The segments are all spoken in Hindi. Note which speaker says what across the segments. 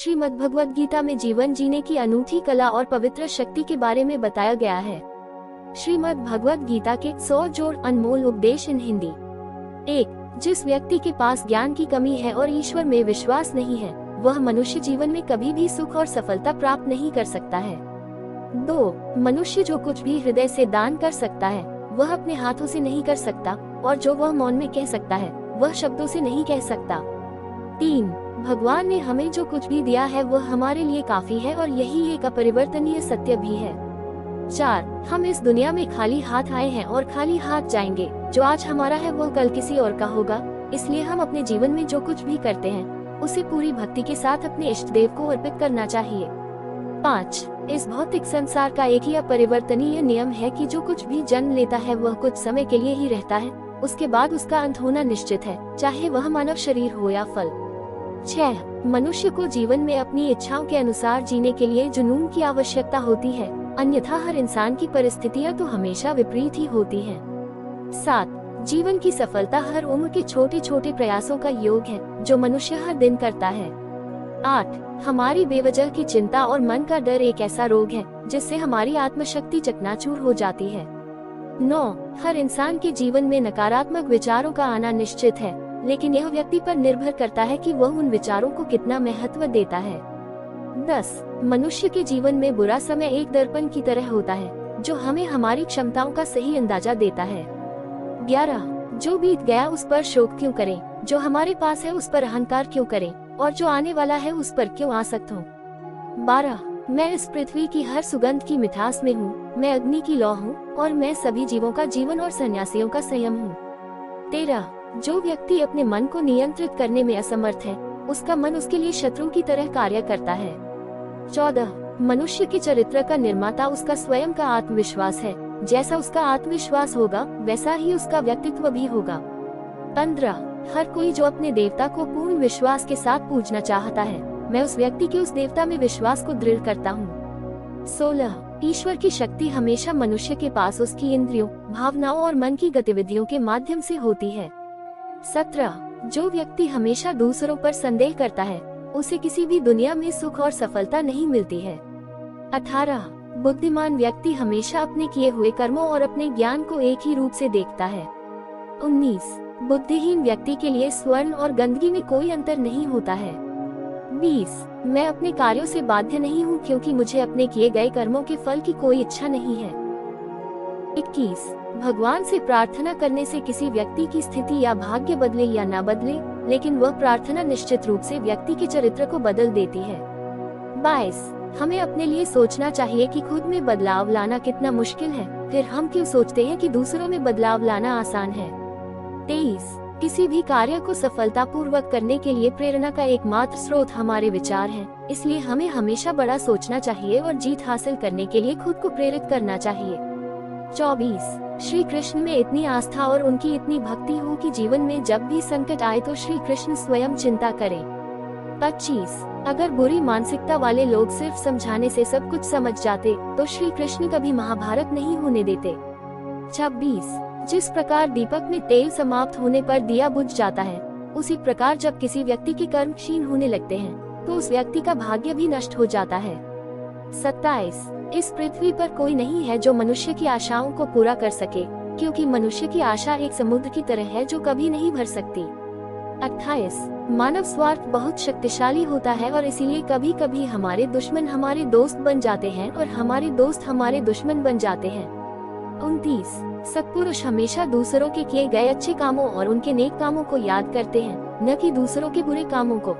Speaker 1: श्रीमद् भगवद गीता में जीवन जीने की अनूठी कला और पवित्र शक्ति के बारे में बताया गया है। श्रीमद् भगवद गीता के 100 जोड़ अनमोल उपदेश इन हिंदी। 1. जिस व्यक्ति के पास ज्ञान की कमी है और ईश्वर में विश्वास नहीं है, वह मनुष्य जीवन में कभी भी सुख और सफलता प्राप्त नहीं कर सकता है। 2. मनुष्य जो कुछ भी हृदय से दान कर सकता है, वह अपने हाथों से नहीं कर सकता, और जो वह मौन में कह सकता है, वह शब्दों से नहीं कह सकता। 3. भगवान ने हमें जो कुछ भी दिया है वह हमारे लिए काफी है और यही एक अपरिवर्तनीय सत्य भी है। 4. हम इस दुनिया में खाली हाथ आए हैं और खाली हाथ जाएंगे। जो आज हमारा है वह कल किसी और का होगा, इसलिए हम अपने जीवन में जो कुछ भी करते हैं उसे पूरी भक्ति के साथ अपने इष्ट देव को अर्पित करना चाहिए। 5. इस भौतिक संसार का एक ही अपरिवर्तनीय नियम है कि जो कुछ भी जन्म लेता है वह कुछ समय के लिए ही रहता है, उसके बाद उसका अंत होना निश्चित है, चाहे वह मानव शरीर हो या फल। 6. मनुष्य को जीवन में अपनी इच्छाओं के अनुसार जीने के लिए जुनून की आवश्यकता होती है, अन्यथा हर इंसान की परिस्थितियां तो हमेशा विपरीत ही होती हैं। 7. जीवन की सफलता हर उम्र के छोटे छोटे प्रयासों का योग है जो मनुष्य हर दिन करता है। 8. हमारी बेवजह की चिंता और मन का डर एक ऐसा रोग है जिससे हमारी आत्मशक्ति चकनाचूर हो जाती है। 9. हर इंसान के जीवन में नकारात्मक विचारों का आना निश्चित है, लेकिन यह व्यक्ति पर निर्भर करता है कि वह उन विचारों को कितना महत्व देता है। 10. मनुष्य के जीवन में बुरा समय एक दर्पण की तरह होता है जो हमें हमारी क्षमताओं का सही अंदाजा देता है। 11. जो बीत गया उस पर शोक क्यों करें, जो हमारे पास है उस पर अहंकार क्यों करें, और जो आने वाला है उस पर क्यों आसक्त हो। 12. मैं इस पृथ्वी की हर सुगंध की मिठास में हूँ, मैं अग्नि की लौ हूँ और मैं सभी जीवों का जीवन और सन्यासियों का संयम हूँ। 13. जो व्यक्ति अपने मन को नियंत्रित करने में असमर्थ है, उसका मन उसके लिए शत्रु की तरह कार्य करता है। 14. मनुष्य के चरित्र का निर्माता उसका स्वयं का आत्मविश्वास है, जैसा उसका आत्मविश्वास होगा वैसा ही उसका व्यक्तित्व भी होगा। 15. हर कोई जो अपने देवता को पूर्ण विश्वास के साथ पूजना चाहता है, मैं उस व्यक्ति के उस देवता में विश्वास को दृढ़ करता हूँ। 16. ईश्वर की शक्ति हमेशा मनुष्य के पास उसकी इंद्रियों, भावनाओं और मन की गतिविधियों के माध्यम से होती है। 17. जो व्यक्ति हमेशा दूसरों पर संदेह करता है, उसे किसी भी दुनिया में सुख और सफलता नहीं मिलती है। 18. बुद्धिमान व्यक्ति हमेशा अपने किए हुए कर्मों और अपने ज्ञान को एक ही रूप से देखता है। 19. बुद्धिहीन व्यक्ति के लिए स्वर्ण और गंदगी में कोई अंतर नहीं होता है। 20. मैं अपने कार्यों से बाध्य नहीं हूँ क्योंकि मुझे अपने किए गए कर्मों के फल की कोई इच्छा नहीं है। 21. भगवान से प्रार्थना करने से किसी व्यक्ति की स्थिति या भाग्य बदले या ना बदले, लेकिन वह प्रार्थना निश्चित रूप से व्यक्ति के चरित्र को बदल देती है। 22. हमें अपने लिए सोचना चाहिए कि खुद में बदलाव लाना कितना मुश्किल है, फिर हम क्यों सोचते हैं कि दूसरों में बदलाव लाना आसान है। 23. किसी भी कार्य को सफलतापूर्वक करने के लिए प्रेरणा का एकमात्र स्रोत हमारे विचार हैं, इसलिए हमें हमेशा बड़ा सोचना चाहिए और जीत हासिल करने के लिए खुद को प्रेरित करना चाहिए। 24. श्री कृष्ण में इतनी आस्था और उनकी इतनी भक्ति हो कि जीवन में जब भी संकट आए तो श्री कृष्ण स्वयं चिंता करें। 25. अगर बुरी मानसिकता वाले लोग सिर्फ समझाने से सब कुछ समझ जाते तो श्री कृष्ण कभी महाभारत नहीं होने देते। 26. जिस प्रकार दीपक में तेल समाप्त होने पर दिया बुझ जाता है, उसी प्रकार जब किसी व्यक्ति के कर्म क्षीण होने लगते हैं तो उस व्यक्ति का भाग्य भी नष्ट हो जाता है। 27. इस पृथ्वी पर कोई नहीं है जो मनुष्य की आशाओं को पूरा कर सके, क्योंकि मनुष्य की आशा एक समुद्र की तरह है जो कभी नहीं भर सकती। 28. मानव स्वार्थ बहुत शक्तिशाली होता है और इसीलिए कभी कभी हमारे दुश्मन हमारे दोस्त बन जाते हैं और हमारे दोस्त हमारे दुश्मन बन जाते हैं। 29. सत्पुरुष हमेशा दूसरों के किए गए अच्छे कामों और उनके नेक कामों को याद करते हैं, न कि दूसरों के बुरे कामों को।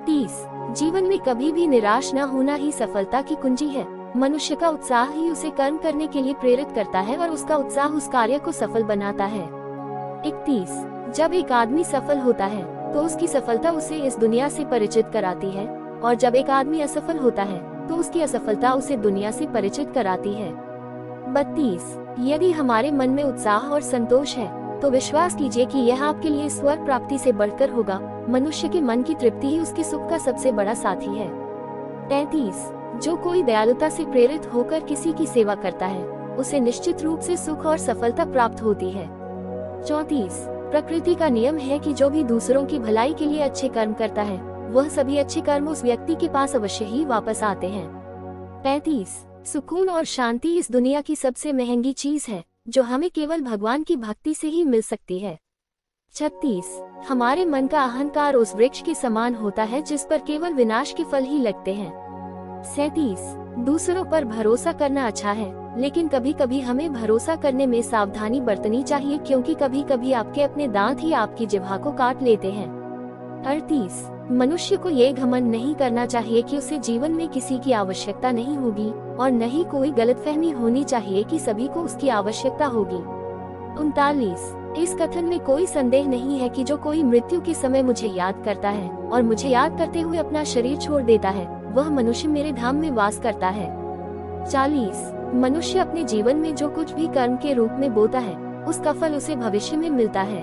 Speaker 1: 30. जीवन में कभी भी निराश न होना ही सफलता की कुंजी है। मनुष्य का उत्साह ही उसे कर्म करने के लिए प्रेरित करता है और उसका उत्साह उस कार्य को सफल बनाता है। 31. जब एक आदमी सफल होता है तो उसकी सफलता उसे इस दुनिया से परिचित कराती है, और जब एक आदमी असफल होता है तो उसकी असफलता उसे दुनिया से परिचित कराती है। 32. यदि हमारे मन में उत्साह और संतोष है तो विश्वास कीजिए कि यह आपके लिए स्वर्ग प्राप्ति से बढ़कर होगा। मनुष्य के मन की तृप्ति ही उसके सुख का सबसे बड़ा साथी है। 33. जो कोई दयालुता से प्रेरित होकर किसी की सेवा करता है, उसे निश्चित रूप से सुख और सफलता प्राप्त होती है। 34. प्रकृति का नियम है कि जो भी दूसरों की भलाई के लिए अच्छे कर्म करता है वह सभी अच्छे कर्म उस व्यक्ति के पास अवश्य ही वापस आते हैं। 35 सुकून और शांति इस दुनिया की सबसे महंगी चीज है जो हमें केवल भगवान की भक्ति से ही मिल सकती है। 36 हमारे मन का अहंकार उस वृक्ष के समान होता है जिस पर केवल विनाश के फल ही लगते हैं। 37 दूसरों पर भरोसा करना अच्छा है, लेकिन कभी कभी हमें भरोसा करने में सावधानी बरतनी चाहिए, क्योंकि कभी कभी आपके अपने दांत ही आपकी जिह्वा को काट लेते हैं। 38 मनुष्य को ये घमंड नहीं करना चाहिए कि उसे जीवन में किसी की आवश्यकता नहीं होगी, और न ही कोई गलतफहमी होनी चाहिए कि सभी को उसकी आवश्यकता होगी। 39 इस कथन में कोई संदेह नहीं है कि जो कोई मृत्यु के समय मुझे याद करता है और मुझे याद करते हुए अपना शरीर छोड़ देता है, वह मनुष्य मेरे धाम में वास करता है। 40 मनुष्य अपने जीवन में जो कुछ भी कर्म के रूप में बोता है, उसका फल उसे भविष्य में मिलता है।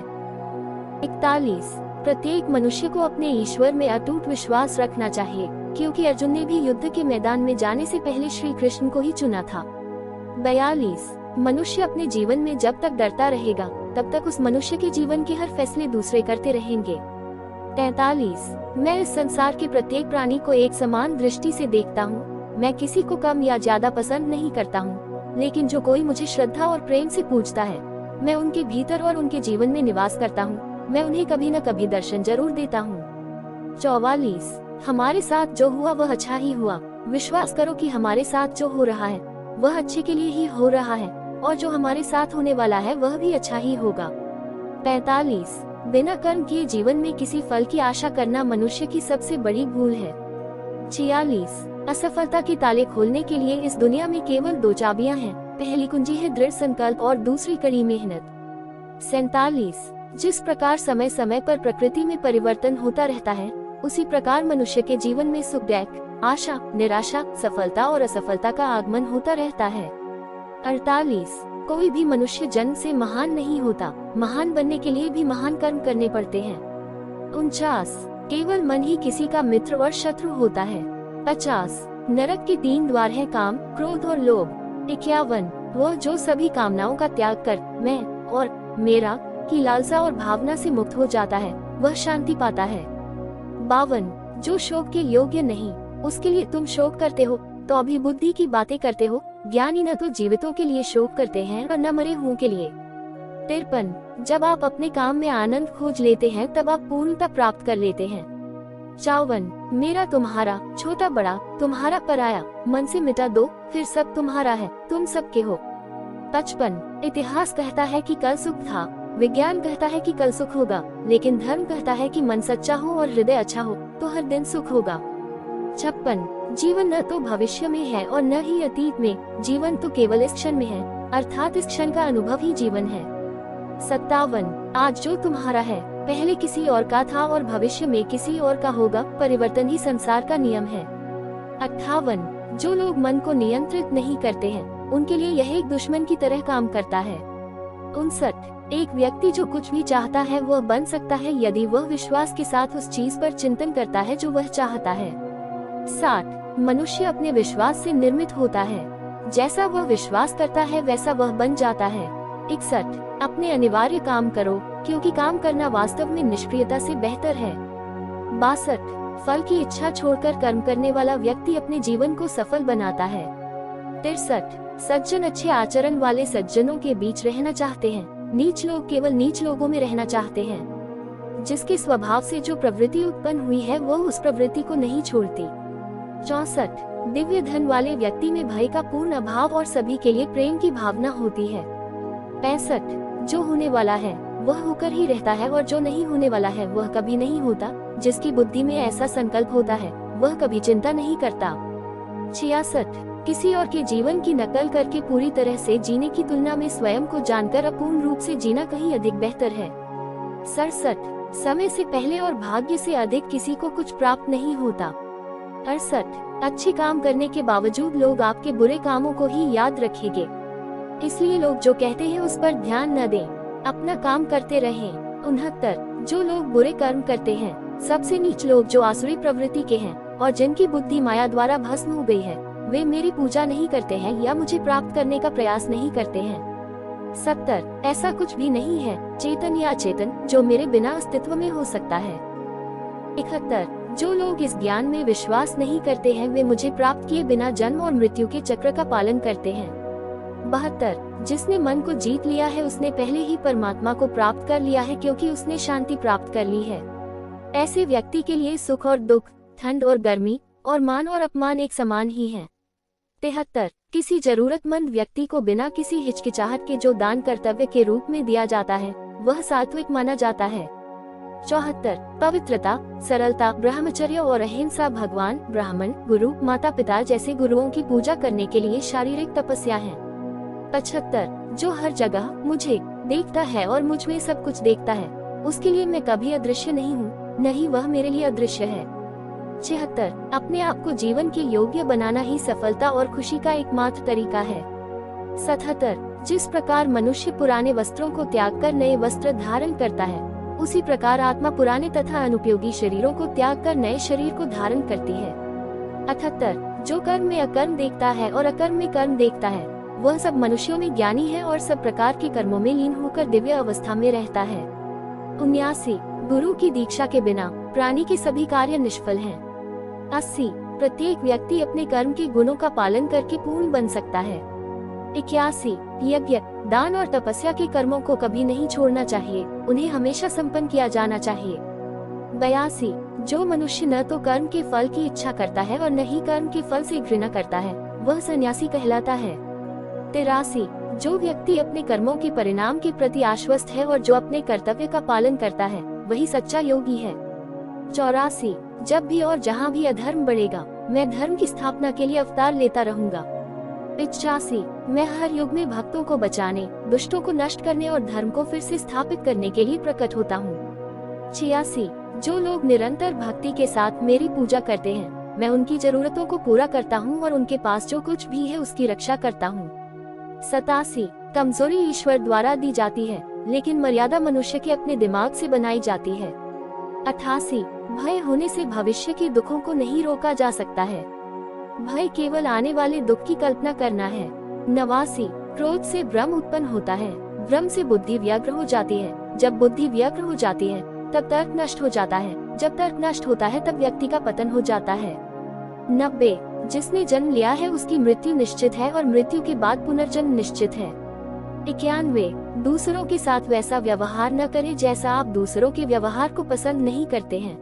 Speaker 1: 41 प्रत्येक मनुष्य को अपने ईश्वर में अटूट विश्वास रखना चाहिए, क्योंकि अर्जुन ने भी युद्ध के मैदान में जाने से पहले श्री कृष्ण को ही चुना था। 42 मनुष्य अपने जीवन में जब तक डरता रहेगा, तब तक उस मनुष्य के जीवन के हर फैसले दूसरे करते रहेंगे। 43 मैं इस संसार के प्रत्येक प्राणी को एक समान दृष्टि से देखता हूँ। मैं किसी को कम या ज्यादा पसंद नहीं करता हूँ, लेकिन जो कोई मुझे श्रद्धा और प्रेम से पूछता है, मैं उनके भीतर और उनके जीवन में निवास करता हूँ। मैं उन्हें कभी न कभी दर्शन जरूर देता हूँ। 44 हमारे साथ जो हुआ वह अच्छा ही हुआ। विश्वास करो कि हमारे साथ जो हो रहा है वह अच्छे के लिए ही हो रहा है, और जो हमारे साथ होने वाला है वह भी अच्छा ही होगा। 45 बिना कर्म किए जीवन में किसी फल की आशा करना मनुष्य की सबसे बड़ी भूल है। 46 असफलता के ताले खोलने के लिए इस दुनिया में केवल 2 चाबियां हैं। पहली कुंजी है दृढ़ संकल्प और दूसरी कड़ी मेहनत। 47 जिस प्रकार समय समय पर प्रकृति में परिवर्तन होता रहता है, उसी प्रकार मनुष्य के जीवन में सुख दुख, आशा निराशा, सफलता और असफलता का आगमन होता रहता है। 48 कोई भी मनुष्य जन्म से महान नहीं होता, महान बनने के लिए भी महान कर्म करने पड़ते हैं। 49 केवल मन ही किसी का मित्र और शत्रु होता है। 50 नरक के 3 द्वार हैं काम, क्रोध और लोभ। 51 वह जो सभी कामनाओं का त्याग कर मैं और मेरा की लालसा और भावना से मुक्त हो जाता है, वह शांति पाता है। 52 जो शोक के योग्य नहीं, उसके लिए तुम शोक करते हो तो अभी बुद्धि की बातें करते हो। ज्ञानी न तो जीवितों के लिए शोक करते हैं और न मरे हुओं के लिए। 53 जब आप अपने काम में आनंद खोज लेते हैं तब आप पूर्णता प्राप्त कर लेते हैं। 54 मेरा तुम्हारा, छोटा बड़ा, तुम्हारा पराया, मन से मिटा दो, फिर सब तुम्हारा है, तुम सबके हो। 55 इतिहास कहता है कि कल सुख था, विज्ञान कहता है कि कल सुख होगा, लेकिन धर्म कहता है कि मन सच्चा हो और हृदय अच्छा हो तो हर दिन सुख होगा। 56 जीवन न तो भविष्य में है और न ही अतीत में, जीवन तो केवल इस क्षण में है, अर्थात इस क्षण का अनुभव ही जीवन है। 57 आज जो तुम्हारा है पहले किसी और का था और भविष्य में किसी और का होगा, परिवर्तन ही संसार का नियम है। 58 जो लोग मन को नियंत्रित नहीं करते हैं, उनके लिए यह एक दुश्मन की तरह काम करता है। 59 एक व्यक्ति जो कुछ भी चाहता है वह बन सकता है यदि वह विश्वास के साथ उस चीज पर चिंतन करता है जो वह चाहता है। 60 मनुष्य अपने विश्वास से निर्मित होता है, जैसा वह विश्वास करता है वैसा वह बन जाता है। 61 अपने अनिवार्य काम करो, क्योंकि काम करना वास्तव में निष्क्रियता से बेहतर है। 62 फल की इच्छा छोड़कर कर्म करने वाला व्यक्ति अपने जीवन को सफल बनाता है। 63 सज्जन अच्छे आचरण वाले सज्जनों के बीच रहना चाहते हैं, नीच लोग केवल नीच लोगों में रहना चाहते हैं। जिसके स्वभाव से जो प्रवृत्ति उत्पन्न हुई है वह उस प्रवृत्ति को नहीं छोड़ती। 64 दिव्य धन वाले व्यक्ति में भय का पूर्ण अभाव और सभी के लिए प्रेम की भावना होती है। 65 जो होने वाला है वह होकर ही रहता है और जो नहीं होने वाला है वह कभी नहीं होता। जिसकी बुद्धि में ऐसा संकल्प होता है वह कभी चिंता नहीं करता। 66 किसी और के जीवन की नकल करके पूरी तरह से जीने की तुलना में स्वयं को जानकर अपूर्ण रूप से जीना कहीं अधिक बेहतर है। 67 समय से पहले और भाग्य से अधिक किसी को कुछ प्राप्त नहीं होता। 68 अच्छे काम करने के बावजूद लोग आपके बुरे कामों को ही याद रखेंगे, इसलिए लोग जो कहते हैं उस पर ध्यान न दें, अपना काम करते रहें। 69 जो लोग बुरे कर्म करते हैं, सबसे नीच लोग जो आसुरी प्रवृत्ति के हैं और जिनकी बुद्धि माया द्वारा भस्म हो गई है, वे मेरी पूजा नहीं करते हैं या मुझे प्राप्त करने का प्रयास नहीं करते हैं। 70 ऐसा कुछ भी नहीं है, चेतन या अचेतन, जो मेरे बिना अस्तित्व में हो सकता है। 71 जो लोग इस ज्ञान में विश्वास नहीं करते हैं वे मुझे प्राप्त किए बिना जन्म और मृत्यु के चक्र का पालन करते हैं। 72 जिसने मन को जीत लिया है उसने पहले ही परमात्मा को प्राप्त कर लिया है, क्योंकि उसने शांति प्राप्त कर ली है। ऐसे व्यक्ति के लिए सुख और दुख, ठंड और गर्मी और मान और अपमान एक समान ही हैं। 73 किसी जरूरतमंद व्यक्ति को बिना किसी हिचकिचाहट के जो दान कर्तव्य के रूप में दिया जाता है वह सात्विक माना जाता है। 74 पवित्रता, सरलता, ब्रह्मचर्य और अहिंसा भगवान, ब्राह्मण, गुरु, माता पिता जैसे गुरुओं की पूजा करने के लिए शारीरिक तपस्या है। 75 जो हर जगह मुझे देखता है और मुझ में सब कुछ देखता है उसके लिए मैं कभी अदृश्य नहीं हूँ, नहीं वह मेरे लिए अदृश्य है। 76 अपने आप को जीवन के योग्य बनाना ही सफलता और खुशी का एकमात्र तरीका है। 77 जिस प्रकार मनुष्य पुराने वस्त्रों को त्याग कर नए वस्त्र धारण करता है उसी प्रकार आत्मा पुराने तथा अनुपयोगी शरीरों को त्याग कर नए शरीर को धारण करती है। 78 जो कर्म में अकर्म देखता है और अकर्म में कर्म देखता है वह सब मनुष्यों में ज्ञानी है और सब प्रकार के कर्मों में लीन होकर दिव्य अवस्था में रहता है। 79 गुरु की दीक्षा के बिना प्राणी के सभी कार्य निष्फल हैं। 80 प्रत्येक व्यक्ति अपने कर्म के गुणों का पालन करके पूर्ण बन सकता है। 81 यज्ञ, दान और तपस्या के कर्मों को कभी नहीं छोड़ना चाहिए, उन्हें हमेशा संपन्न किया जाना चाहिए। 82 जो मनुष्य न तो कर्म के फल की इच्छा करता है और न ही कर्म के फल से घृणा करता है वह सन्यासी कहलाता है। 83 जो व्यक्ति अपने कर्मों के परिणाम के प्रति आश्वस्त है और जो अपने कर्तव्य का पालन करता है वही सच्चा योगी है। 84 जब भी और जहाँ भी अधर्म बढ़ेगा मैं धर्म की स्थापना के लिए अवतार लेता रहूंगा। 85 मैं हर युग में भक्तों को बचाने, दुष्टों को नष्ट करने और धर्म को फिर से स्थापित करने के लिए प्रकट होता हूँ। 86 जो लोग निरंतर भक्ति के साथ मेरी पूजा करते हैं मैं उनकी जरूरतों को पूरा करता हूँ और उनके पास जो कुछ भी है उसकी रक्षा करता हूँ। 87 कमजोरी ईश्वर द्वारा दी जाती है लेकिन मर्यादा मनुष्य के अपने दिमाग से बनाई जाती है। 88 भय होने से भविष्य के दुखों को नहीं रोका जा सकता है, भय केवल आने वाले दुख की कल्पना करना है। 89 क्रोध से भ्रम उत्पन्न होता है, भ्रम से बुद्धि व्यग्र हो जाती है, जब बुद्धि व्यग्र हो जाती है तब तर्क नष्ट हो जाता है, जब तर्क नष्ट होता है तब व्यक्ति का पतन हो जाता है। 90 जिसने जन्म लिया है उसकी मृत्यु निश्चित है और मृत्यु के बाद पुनर्जन्म निश्चित है। 91 दूसरों के साथ वैसा व्यवहार न करें जैसा आप दूसरों के व्यवहार को पसंद नहीं करते हैं।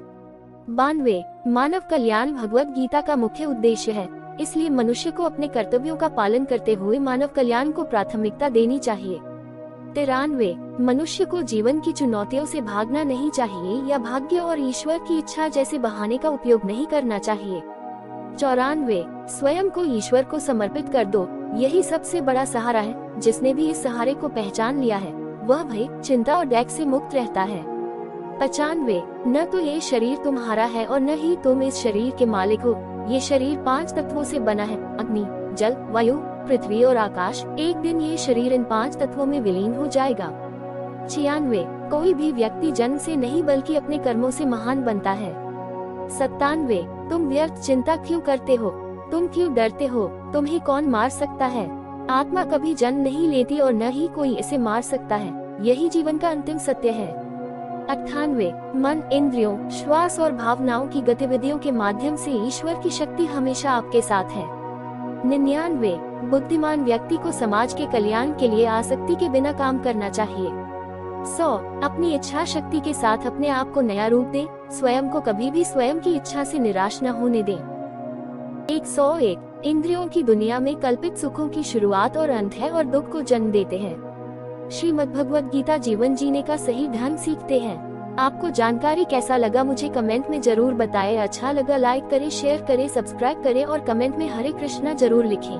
Speaker 1: 92 मानव कल्याण भगवत गीता का मुख्य उद्देश्य है, इसलिए मनुष्य को अपने कर्तव्यों का पालन करते हुए मानव कल्याण को प्राथमिकता देनी चाहिए। 93 मनुष्य को जीवन की चुनौतियों से भागना नहीं चाहिए या भाग्य और ईश्वर की इच्छा जैसे बहाने का उपयोग नहीं करना चाहिए। 94 स्वयं को ईश्वर को समर्पित कर दो, यही सबसे बड़ा सहारा है। जिसने भी इस सहारे को पहचान लिया है वह भय, चिंता और डैक से मुक्त रहता है। 95 न तो ये शरीर तुम्हारा है और न ही तुम इस शरीर के मालिक हो, ये शरीर 5 तत्वों से बना है, अग्नि, जल, वायु, पृथ्वी और आकाश। एक दिन ये शरीर इन 5 तत्वों में विलीन हो जाएगा। 96 कोई भी व्यक्ति जन्म से नहीं बल्कि अपने कर्मों से महान बनता है। 97 तुम व्यर्थ चिंता क्यों करते हो, तुम क्यों डरते हो, तुम्हें कौन मार सकता है। आत्मा कभी जन्म नहीं लेती और न ही कोई इसे मार सकता है, यही जीवन का अंतिम सत्य है। 98 मन, इंद्रियों, श्वास और भावनाओं की गतिविधियों के माध्यम से ईश्वर की शक्ति हमेशा आपके साथ है। 99 बुद्धिमान व्यक्ति को समाज के कल्याण के लिए आसक्ति के बिना काम करना चाहिए। 100 अपनी इच्छा शक्ति के साथ अपने आप को नया रूप दे, स्वयं को कभी भी स्वयं की इच्छा से निराश न होने दे। 101 इंद्रियों की दुनिया में कल्पित सुखों की शुरुआत और अंत है और दुख को जन्म देते हैं। श्रीमद्भगवत गीता जीवन जीने का सही ढंग सीखते हैं। आपको जानकारी कैसा लगा मुझे कमेंट में जरूर बताएं। अच्छा लगा लाइक करें, शेयर करें, सब्सक्राइब करें और कमेंट में हरे कृष्णा जरूर लिखें।